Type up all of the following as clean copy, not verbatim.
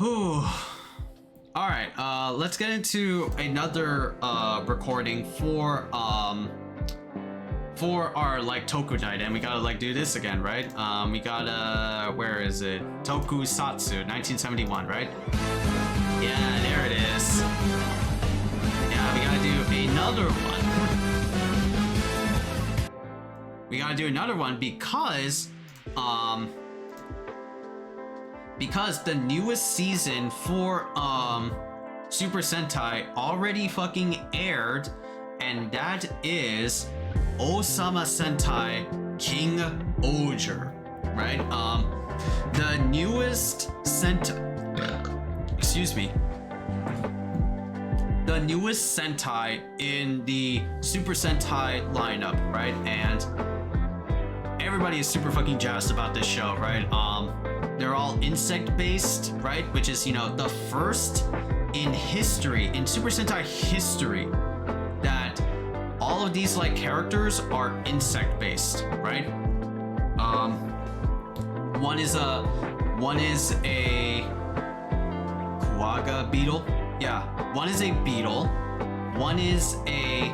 Whew. Alright, let's get into another recording for our like Toku night, and we gotta like do this again, right? We gotta, where is it? Tokusatsu 1971, right? Yeah, there it is. Yeah, we gotta do another one. We gotta do another one because the newest season for Super Sentai already fucking aired, and that is Ohsama Sentai Kingohger, right? The newest the newest Sentai in the Super Sentai lineup, right? And everybody is super fucking jazzed about this show, right? They're all insect based, right? Which is, you know, the first in history, in Super Sentai history, that all of these like characters are insect based, right? One is a quagga beetle. Yeah, one is a beetle, one is a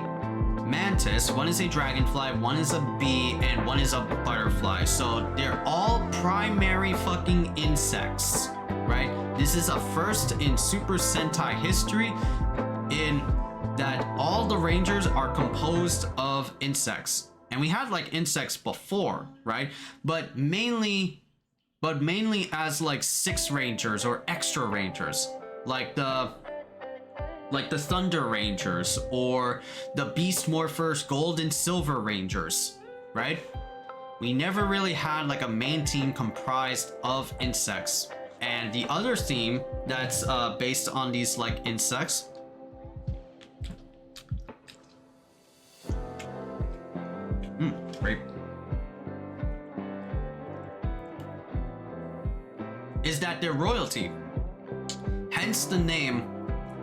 mantis, one is a dragonfly, one is a bee, and one is a butterfly. So they're all primary fucking insects, right? This is a first in Super Sentai history in that all the rangers are composed of insects. And we had like insects before, right? But mainly as like 6 rangers or extra rangers, like the Thunder Rangers or the Beast Morphers Gold and Silver Rangers, right? We never really had like a main team comprised of insects. And the other theme that's based on these like insects great, is that they're royalty. Hence the name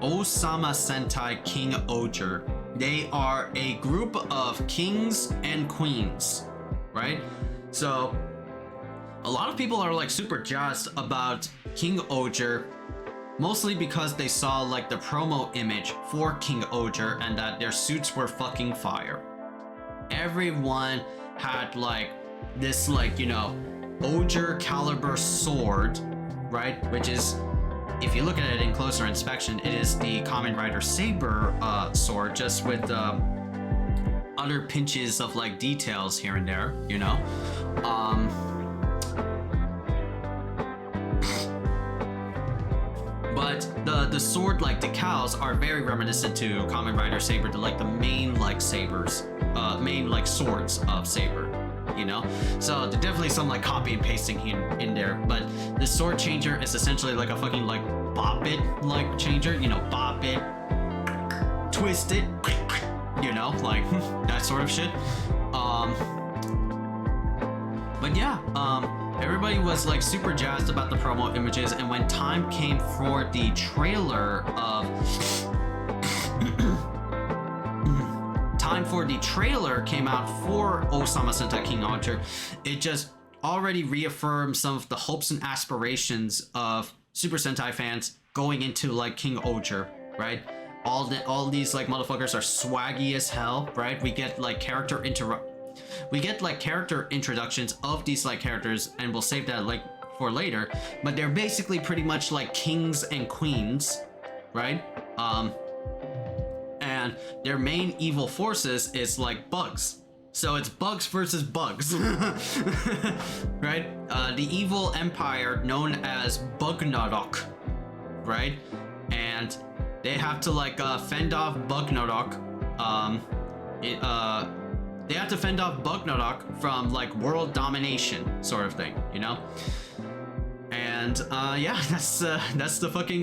Ohsama Sentai Kingohger. They are a group of kings and queens, right? So a lot of people are like super jazzed about Kingohger, mostly because they saw like the promo image for Kingohger and that their suits were fucking fire. Everyone had like this like, you know, Ogre caliber sword, right? Which is, if you look at it in closer inspection, it is the Kamen Rider Saber sword, just with other pinches of like details here and there, you know. But the sword like decals are very reminiscent to Kamen Rider Saber, to like the main like sabers, main like swords of Saber, you know. So there's definitely some like copy and pasting in there, but the sword changer is essentially like a fucking like bop it like changer, you know, bop it, twist it, you know, like that sort of shit. But yeah, everybody was like super jazzed about the promo images, and when time came for the trailer came out for Ohsama Sentai Kingohger, it just already reaffirmed some of the hopes and aspirations of Super Sentai fans going into like Kingohger, right? All these like motherfuckers are swaggy as hell, right? We get like character introductions of these like characters, and we'll save that like for later, but they're basically pretty much like kings and queens, right? And their main evil forces is like bugs. So it's bugs versus bugs, right? The evil empire known as Bugnarok, right? And they have to like fend off Bugnarok. They have to fend off Bugnarok from like world domination, sort of thing, you know. And yeah, that's the fucking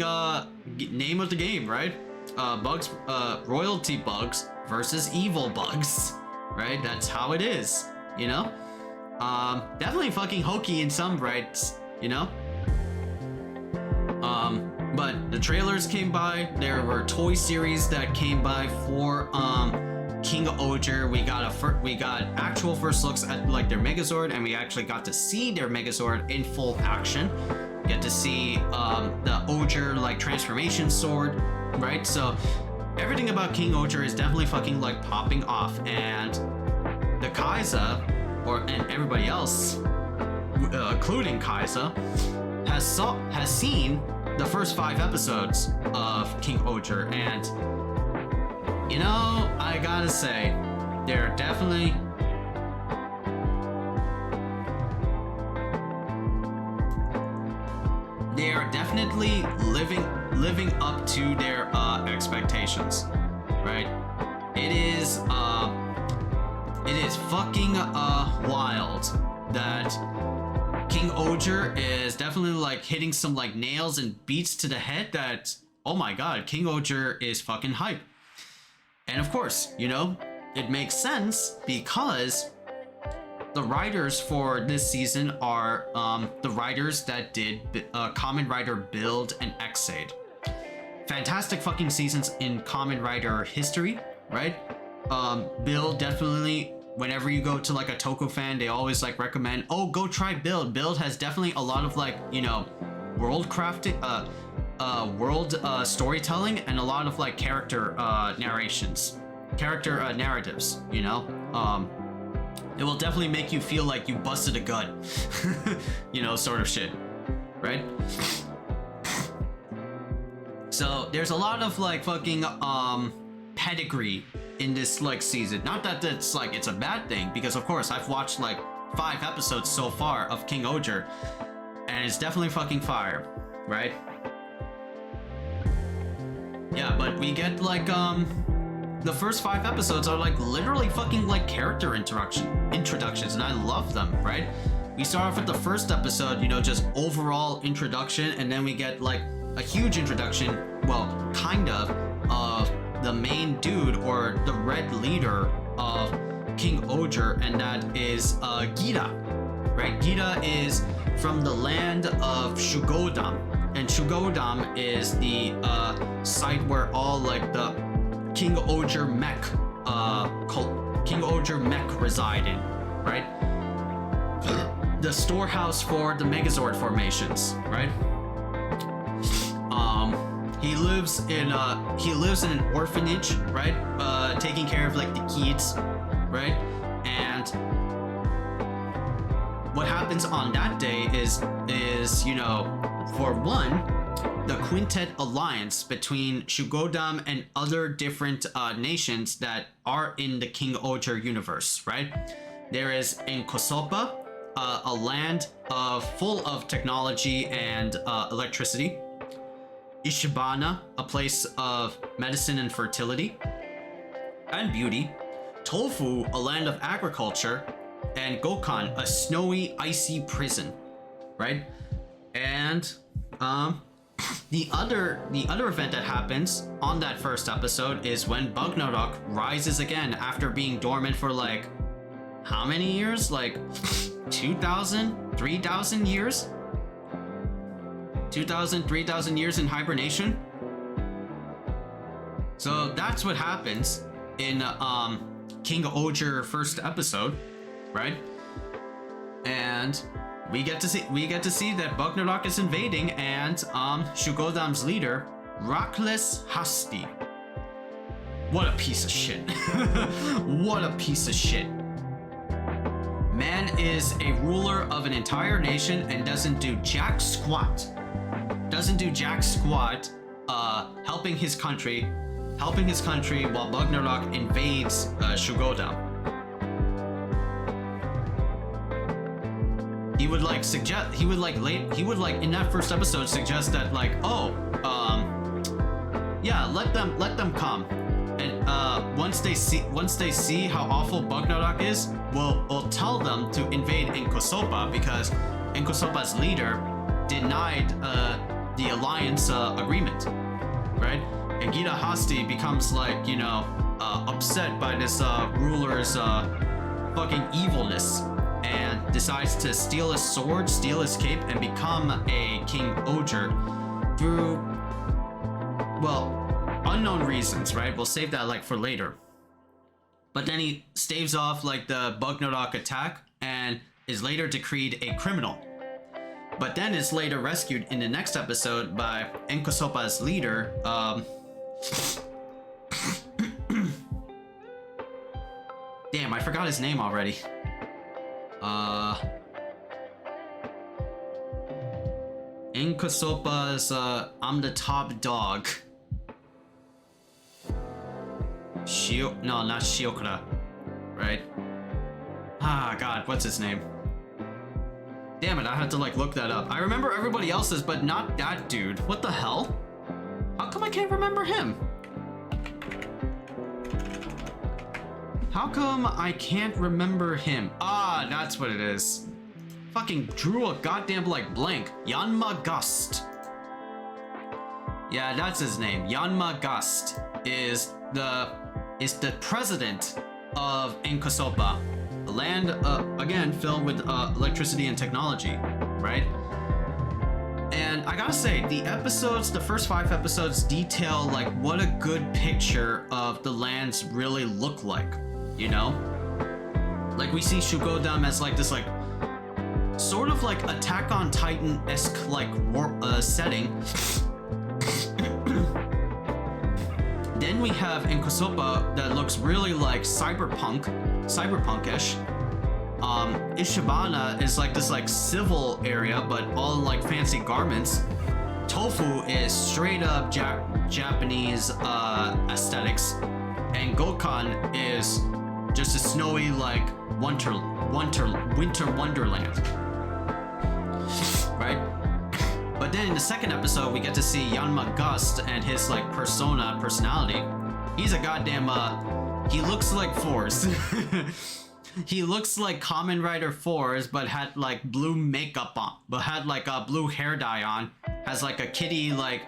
name of the game, right? Bugs, royalty bugs versus evil bugs, right? That's how it is, you know. Definitely fucking hokey in some rights, you know. But the trailers came by. There were toy series that came by for Kingohger. We got actual first looks at like their Megazord, and we actually got to see their Megazord in full action. Get to see the Oger like transformation sword, right? So everything about King Oger is definitely fucking like popping off, and the Khaiza, and everybody else, including Khaiza, has seen the first 5 episodes of King Oger, and you know, I gotta say, they're definitely living up to their expectations, right? It is fucking wild that King Oger is definitely like hitting some like nails and beats to the head that, oh my god, King Oger is fucking hype. And of course, you know, it makes sense because the writers for this season are the writers that did Kamen Rider Build and Xaid. Fantastic fucking seasons in Kamen Rider history, right? Build, definitely, whenever you go to like a Toko fan, they always like recommend, oh, go try Build. Build has definitely a lot of like, you know, world crafting, storytelling, and a lot of like character narrations, narratives, you know? It will definitely make you feel like you busted a gut, you know, sort of shit, right? So there's a lot of like fucking pedigree in this like season. Not that that's like it's a bad thing, because of course I've watched like 5 episodes so far of King Oger, and it's definitely fucking fire, right? Yeah, but we get like the first 5 episodes are like literally fucking like character introductions, and I love them, right? We start off with the first episode, you know, just overall introduction, and then we get like a huge introduction, well, kind of the main dude, or the red leader of King Oger, and that is Gita, right? Gita is from the land of Shugodam, and Shugodam is the site where all like the King Oger mech reside in, right? The storehouse for the Megazord formations, right? He lives in an orphanage, right? Taking care of like the kids, right? And what happens on that day is you know, for one, the Quintet alliance between Shugodam and other different nations that are in the King Oger universe, right? There is in Kosopa, a land full of technology and electricity. Ishibana, a place of medicine and fertility and beauty. Tofu, a land of agriculture. And Gokhan, a snowy, icy prison, right? And the other event that happens on that first episode is when Bugnarok rises again after being dormant for like how many years? Like 2,000, 3,000 years? 2,000, 3,000 years in hibernation. So that's what happens in King Oger first episode, right? And we get to see that Bugnarok is invading, and Shugodam's leader, Rakles Hasti. What a piece of shit. What a piece of shit. Man is a ruler of an entire nation and doesn't do jack squat. Helping his country while Bugnarok invades Shugodam. He would in that first episode suggest that like, oh, yeah, let them come, and once they see how awful Bugnarok is, we'll tell them to invade Inkosopa, because Inkosopa's leader denied the alliance agreement, right? And Gita Hasti becomes like, you know, upset by this ruler's fucking evilness, and decides to steal his sword, steal his cape, and become a King Oger through, well, unknown reasons, right? We'll save that like for later. But then he staves off like the Bugnarok attack and is later decreed a criminal. But then it's later rescued in the next episode by Enkosopa's leader, damn, I forgot his name already. Enkosopa's, I'm the top dog. No, not Shiokura, right? Ah, God, what's his name? Damn it, I had to like look that up. I remember everybody else's, but not that dude. What the hell? How come I can't remember him? How come I can't remember him? Ah, that's what it is. Fucking drew a goddamn like blank. Yanma Gust. Yeah, that's his name. Yanma Gust is the president of Enkosopa. A land, again, filled with electricity and technology, right? And I gotta say, the first 5 episodes detail like what a good picture of the lands really look like, you know? Like we see Shugodam as like this like, sort of like Attack on Titan-esque like setting. Then we have Enkosopa that looks really like cyberpunk-ish. Ishibana is like this like civil area, but all in like fancy garments. Tofu is straight up Japanese aesthetics, and Gokhan is just a snowy like winter wonderland, right? But then in the second episode, we get to see Yanma Gust and his like personality. He's a goddamn he looks like Force. He looks like Kamen Rider Force, but had like blue makeup on, but had like a blue hair dye on, has like a kitty like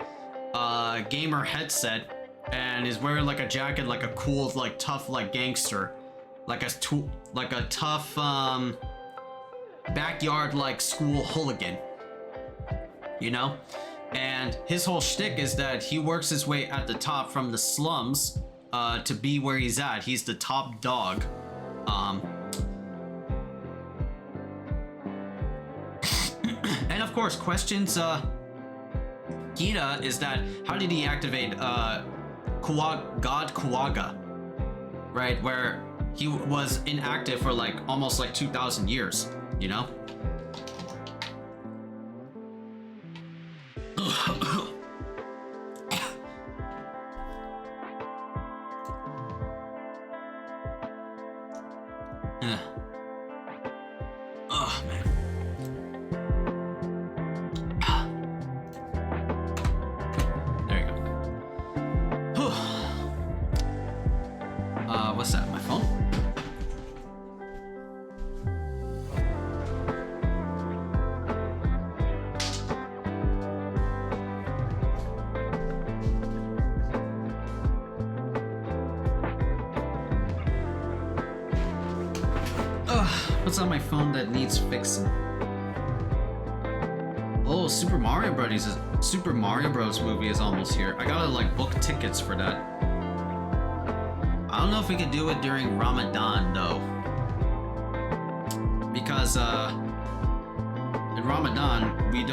gamer headset, and is wearing like a jacket like a cool like tough like gangster, like a tough backyard like school hooligan. You know? And his whole shtick is that he works his way at the top from the slums to be where he's at. He's the top dog. And of course, questions Gira is that how did he activate God Kuwaga? Right? Where he was inactive for like almost like 2,000 years, you know? Oh man. There you go. What's that? My phone? What's on my phone that needs fixing? Oh, Super Mario Bros. Movie is almost here. I gotta like book tickets for that. I don't know if we can do it during Ramadan though, because in Ramadan we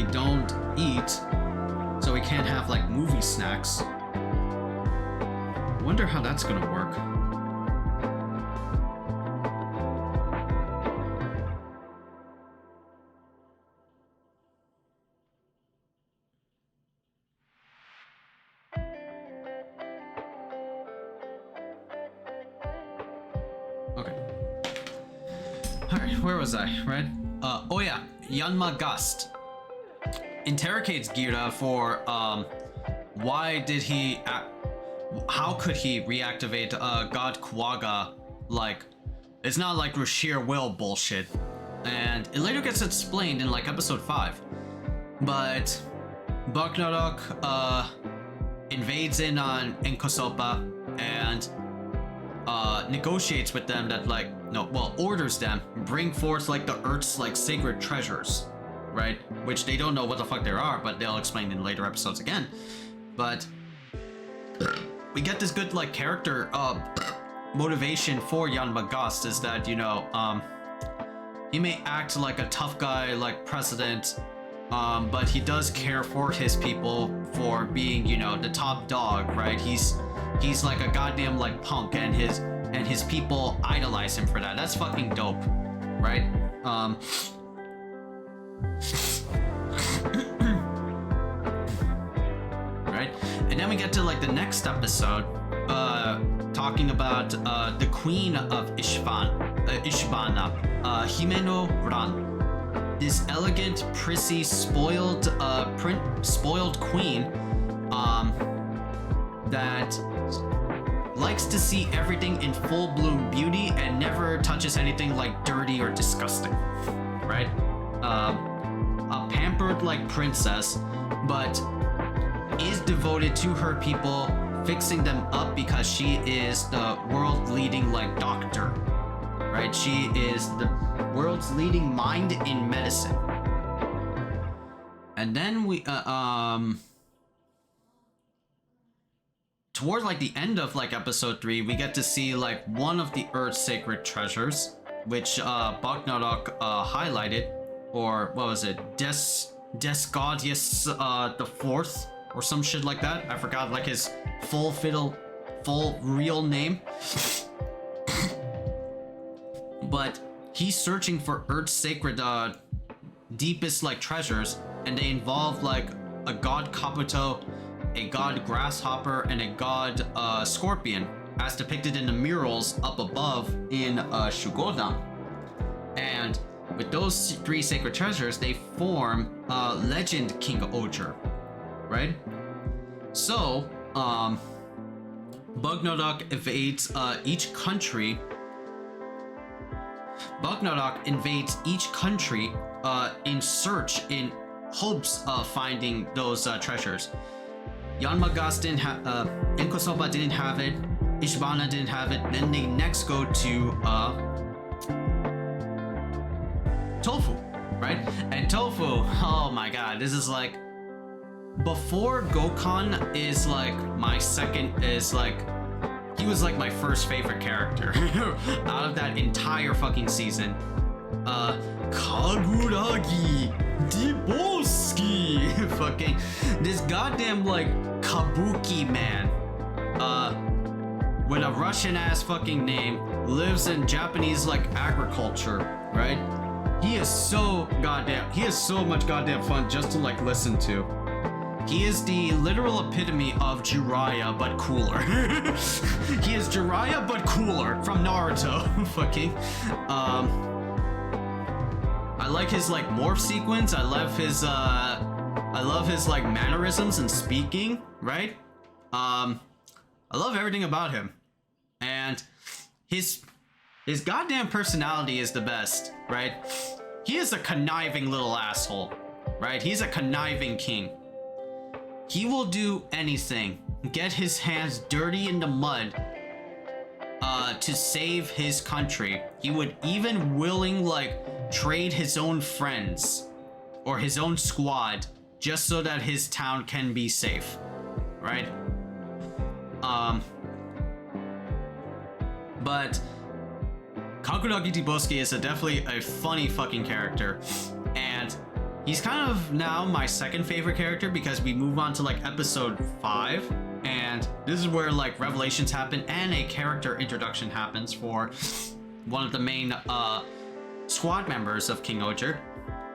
don't eat, so we can't have like movie snacks. I wonder how that's gonna work. Where was I, right? Oh yeah, Yanma Gust interrogates Gira for why did he how could he reactivate God Kuwaga? Like, it's not like sheer will bullshit, and it later gets explained in like episode 5. But Baknarok invades in on Enkosopa and negotiates with them that like orders them bring forth like the Earth's like sacred treasures, right? Which they don't know what the fuck they are, but they'll explain in later episodes again. But we get this good like character motivation for Yanma Gust is that, you know, he may act like a tough guy, like president, but he does care for his people for being, you know, the top dog, right? He's like a goddamn like punk, and his people idolize him for that. That's fucking dope, right? Right? And then we get to like the next episode, talking about the queen of Ishbana, Himeno Ran. This elegant, prissy, spoiled queen that likes to see everything in full bloom beauty and never touches anything like dirty or disgusting, right? A pampered like princess, but is devoted to her people, fixing them up because she is the world leading like doctor, right? She is the world's leading mind in medicine. And then we toward like the end of like episode 3, we get to see like one of the Earth's sacred treasures, which Bagnarok highlighted, or what was it, Desgaudius the Fourth, or some shit like that. I forgot like his full real name. But he's searching for Earth's sacred deepest like treasures, and they involve like a god Kabuto, a god grasshopper, and a god scorpion, as depicted in the murals up above in Shugodan. And with those 3 sacred treasures, they form legend Kingohger, right? So Bagnarok invades each country. Bagnarok invades each country in hopes of finding those treasures. Yanmagas didn't have, Enkosoba didn't have it, Ishbana didn't have it. Then they next go to Tofu, right? And Tofu, oh my god, this is like, before Gokhan is like my second, is like, he was like my first favorite character out of that entire fucking season. Kaguragi Diboski, fucking this goddamn like kabuki man, with a Russian ass fucking name, lives in Japanese like agriculture, right? He is so much goddamn fun just to like listen to. He is the literal epitome of Jiraiya, but cooler. He is Jiraiya, but cooler from Naruto. Fucking. I like his like morph sequence. I love his like mannerisms and speaking. Right. I love everything about him, and his goddamn personality is the best. Right. He is a conniving little asshole. Right. He's a conniving king. He will do anything, get his hands dirty in the mud, to save his country. He would even like trade his own friends or his own squad just so that his town can be safe, right? But Kakuragi Diboski is definitely a funny fucking character, and he's kind of now my second favorite character because we move on to like episode 5, and this is where like revelations happen and a character introduction happens for one of the main squad members of Kingohger,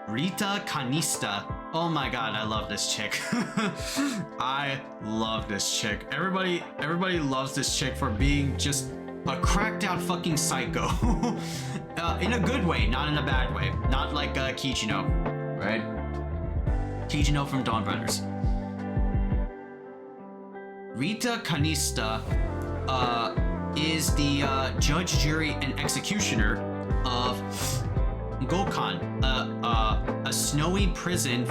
Rita Kanista. Oh my god, I love this chick. I love this chick. Everybody loves this chick for being just a cracked out fucking psycho. In a good way, not in a bad way. Not like Kichino. Right? Kijino from Dawn Brothers. Rita Kanista is the judge, jury, and executioner of Gokhan, a snowy prison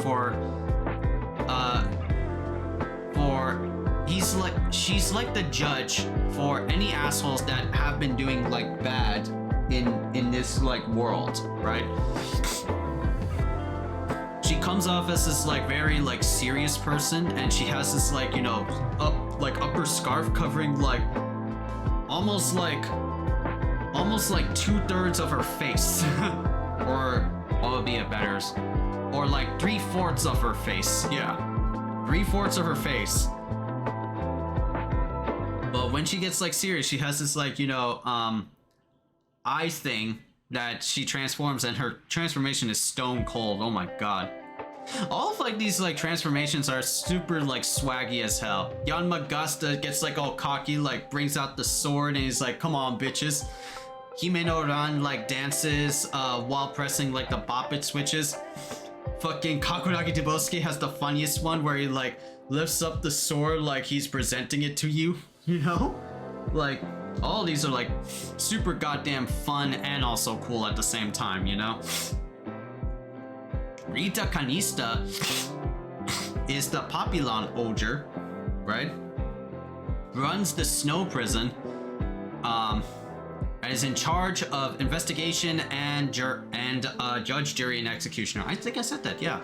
she's like the judge for any assholes that have been doing like bad in this like world, right? She comes off as this like very like serious person, and she has this like, you know, upper scarf covering like almost like 2/3 of her face. Or what would be a better? Or like 3/4 of her face. Yeah. 3/4 of her face. But when she gets like serious, she has this like, you know, eye thing that she transforms, and her transformation is stone cold. Oh my god. All of like these like transformations are super like swaggy as hell. Yanmagasta gets like all cocky, like brings out the sword and he's like, come on bitches. Himenoran like dances while pressing like the bop it switches. Fucking Kakuragi Debosuke has the funniest one where he like lifts up the sword like he's presenting it to you, you know? Like all these are like super goddamn fun and also cool at the same time, you know? Rita Kanista is the Papillon Ogre, right? Runs the snow prison, and is in charge of investigation and judge, jury, and executioner. I think I said that, yeah.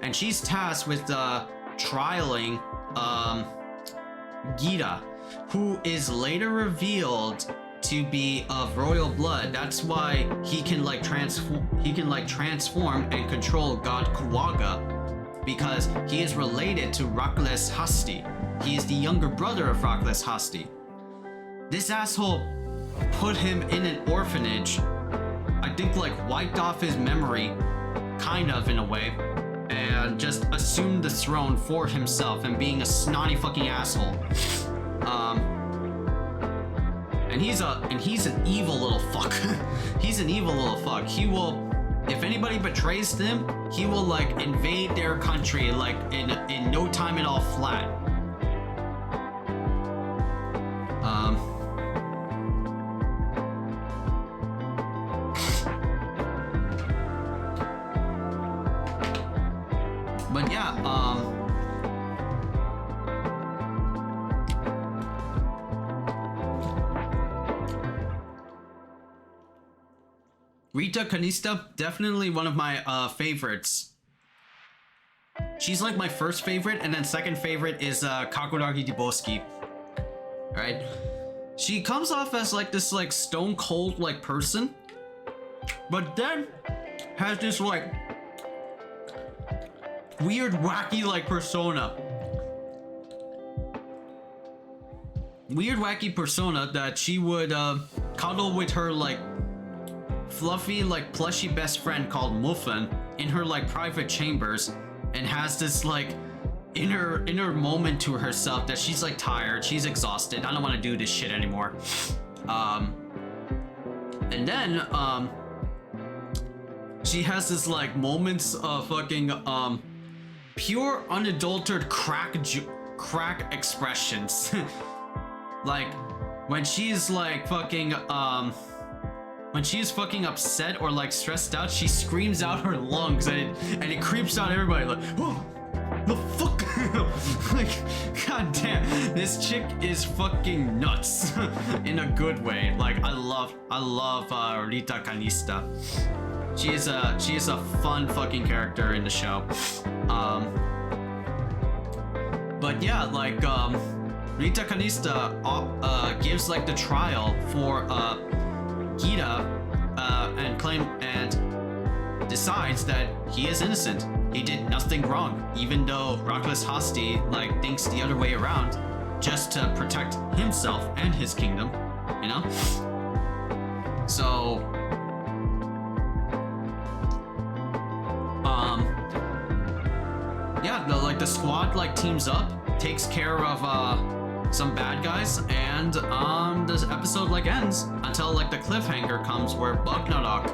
And she's tasked with trialing Gira, who is later revealed to be of royal blood. That's why he can like transform and control God Kuwaga, because he is related to Rakles Hasti. He is the younger brother of Rakles Hasti. This asshole put him in an orphanage, I think like wiped off his memory, kind of in a way, and just assumed the throne for himself, and being a snotty fucking asshole. And he's an evil little fuck. He's an evil little fuck. He will, if anybody betrays them, he will like invade their country like in no time at all flat. But yeah, Rita Kanista, definitely one of my favorites. She's like my first favorite, and then second favorite is Kakuragi Debosuke. Right? She comes off as like this like stone cold like person, but then has this like weird wacky like persona. Weird wacky persona that she would cuddle with her like fluffy like plushy best friend called Muffin in her like private chambers, and has this like inner moment to herself that she's like tired, she's exhausted, I don't want to do this shit anymore. And then she has this like moments of fucking pure unadulterated crack expressions. Like when she's like fucking when she's fucking upset or like stressed out, she screams out her lungs, and it creeps out everybody like, oh, the fuck. Like, god damn, this chick is fucking nuts. In a good way. Like I love Rita Kanista. She is a fun fucking character in the show. But yeah, like Rita Kanista gives like the trial for Gira and decides that he is innocent. He did nothing wrong, even though Rakles Hasti like thinks the other way around, just to protect himself and his kingdom, you know? So yeah, the squad like teams up, takes care of some bad guys, and this episode like ends until like the cliffhanger comes where Bugnarok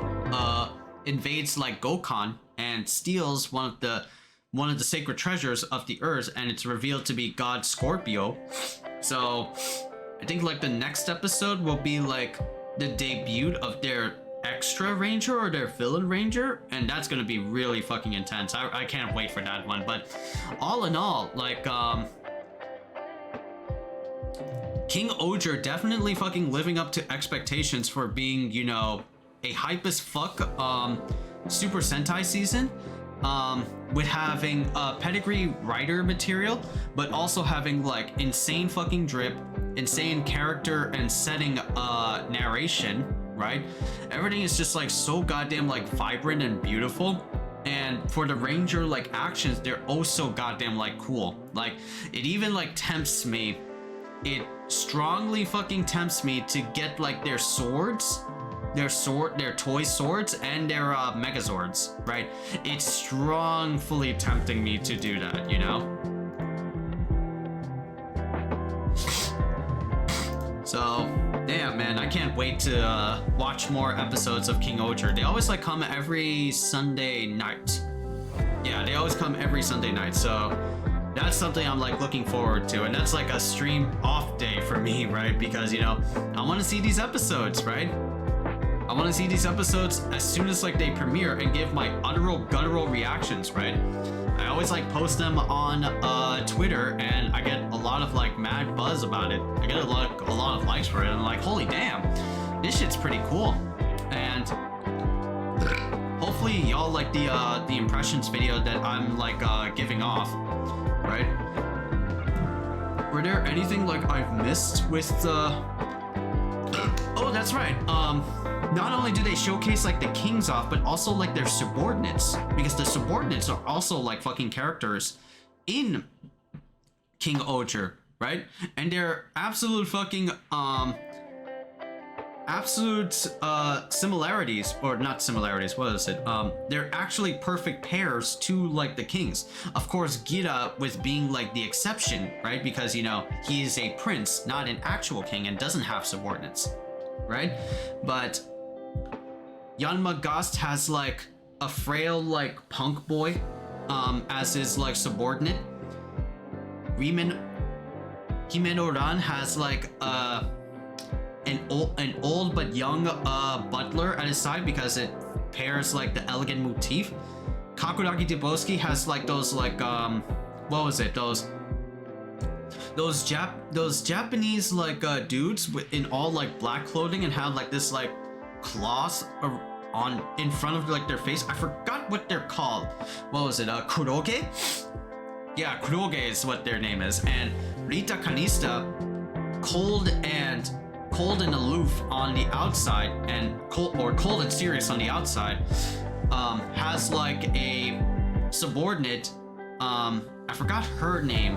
invades like Gokhan and steals one of the sacred treasures of the earth, and it's revealed to be God Scorpio. So I think like the next episode will be like the debut of their extra ranger or their villain ranger, and that's gonna be really fucking intense. I can't wait for that one. But all in all, like Kingohger definitely fucking living up to expectations for being, you know, a hype as fuck Super Sentai season, with having pedigree writer material, but also having like insane fucking drip, insane character and setting narration, right? Everything is just like so goddamn like vibrant and beautiful. And for the Ranger like actions, they're oh so goddamn like cool. Like it even like tempts me, it strongly fucking tempts me to get like their swords, their toy swords, and their megazords, right? It's strongly tempting me to do that, you know? So damn, man, I can't wait to watch more episodes of Kingohger. They always like come every Sunday night. Yeah, they always come every Sunday night. So that's something I'm like looking forward to, and that's like a stream off day for me, right? Because you know, I want to see these episodes, right? I want to see these episodes as soon as like they premiere and give my guttural reactions, right? I always like post them on Twitter, and I get a lot of like mad buzz about it. I get a lot of likes for it, and I'm like, holy damn, this shit's pretty cool. And hopefully y'all like the impressions video that I'm like giving off, right? Were there anything like I've missed with the? Oh, that's right. Not only do they showcase like the kings off, but also like their subordinates, because the subordinates are also like fucking characters in Kingohger, right? And they're absolute fucking similarities, or not similarities, what is it? They're actually perfect pairs to like the kings. Of course, Gira with being like the exception, right? Because you know, he is a prince, not an actual king, and doesn't have subordinates, right? But Yanma Gast has like a frail like punk boy as his like subordinate. Himenoran has like an old but young butler at his side because it pairs like the elegant motif. Kakuragi Deboski has like those like what was it, those Japanese like dudes in all like black clothing and have like this like cloth on in front of like their face. I forgot what they're called. What was it? Kuroge? Yeah, Kuroge is what their name is. And Rita Kanista, cold and aloof on the outside, and cold and serious on the outside, has like a subordinate. I forgot her name,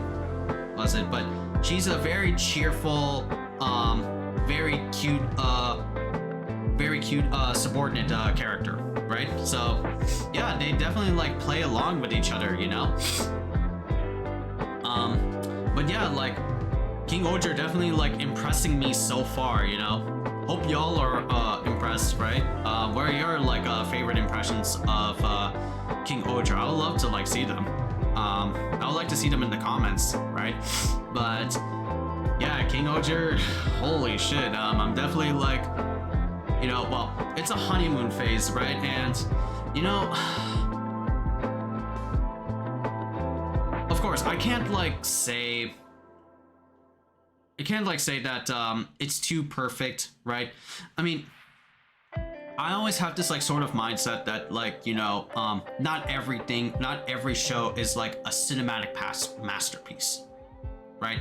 was it? But she's a very cheerful, very cute subordinate character, right? So yeah, they definitely like play along with each other, you know. But yeah, like Kingohger definitely like impressing me so far, you know. Hope y'all are impressed, right? What are your like favorite impressions of Kingohger? I would love to like see them. I would like to see them in the comments, right? But yeah, Kingohger, holy shit. I'm definitely like, you know, well, it's a honeymoon phase, right? And you know, of course, I can't like say that it's too perfect, right? I mean, I always have this like sort of mindset that like, you know, not every show is like a cinematic masterpiece, right?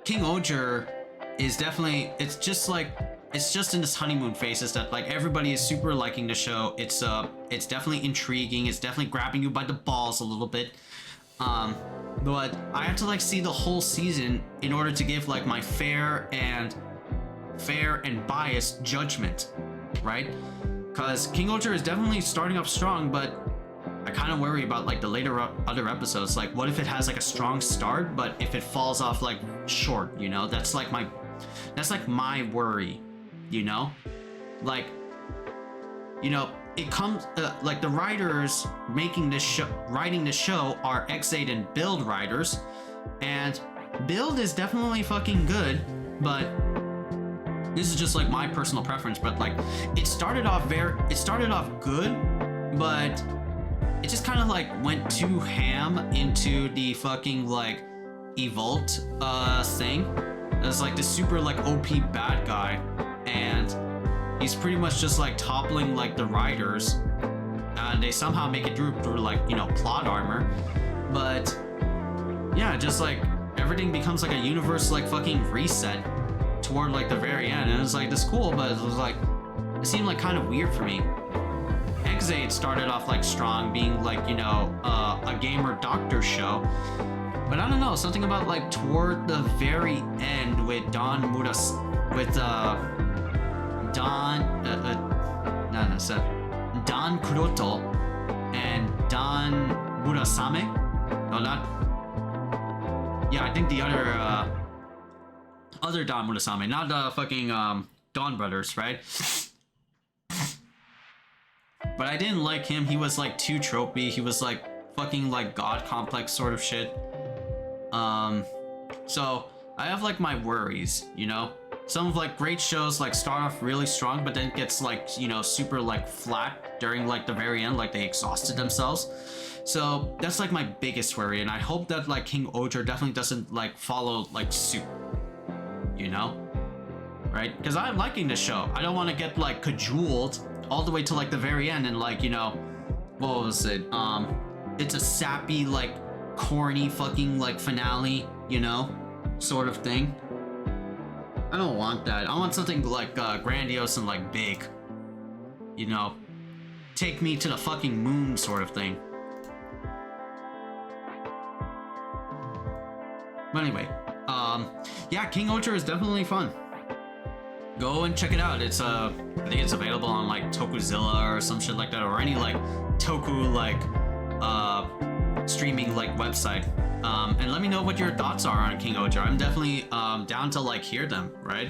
Kingohger is definitely, it's just in this honeymoon phase, is that like everybody is super liking the show. It's definitely intriguing. It's definitely grabbing you by the balls a little bit. But I have to like see the whole season in order to give like my fair and biased judgment, right? Because Kingohger is definitely starting up strong, but I kind of worry about like the other episodes. Like, what if it has like a strong start, but if it falls off like short, you know? That's like my worry, you know? Like, you know, it comes like the writers writing this show are X8 and Build writers, and Build is definitely fucking good, but this is just like my personal preference. But like, it started off good, but it just kind of like went too ham into the fucking like Evolt thing. It's like the super like OP bad guy, and he's pretty much just like toppling like the writers, and they somehow make it through like, you know, plot armor. But yeah, just like everything becomes like a universe like fucking reset, toward like the very end, and it was like this cool, but it was like it seemed like kind of weird for me. X8 started off like strong, being like, you know, a gamer doctor show, but I don't know, something about like toward the very end with Don Kuroto and Don Murasame. No, not. Yeah, I think the other Don Murasame, not the fucking Dawn Brothers, right? But I didn't like him. He was like too tropey. He was like fucking like god complex sort of shit. So I have like my worries, you know. Some of like great shows like start off really strong, but then it gets like, you know, super like flat during like the very end, like they exhausted themselves. So that's like my biggest worry, and I hope that like Kingohger definitely doesn't like follow like suit, you know, right? Because I'm liking the show. I don't want to get like cajoled all the way to like the very end and like, you know, what was it? It's a sappy like corny fucking like finale, you know, sort of thing. I don't want that. I want something like grandiose and like big, you know, take me to the fucking moon sort of thing. But anyway, yeah, Kingohger is definitely fun. Go and check it out. It's I think it's available on like Tokuzilla or some shit like that, or any like Toku like streaming like website. And let me know what your thoughts are on Kingohger. I'm definitely down to like hear them, right?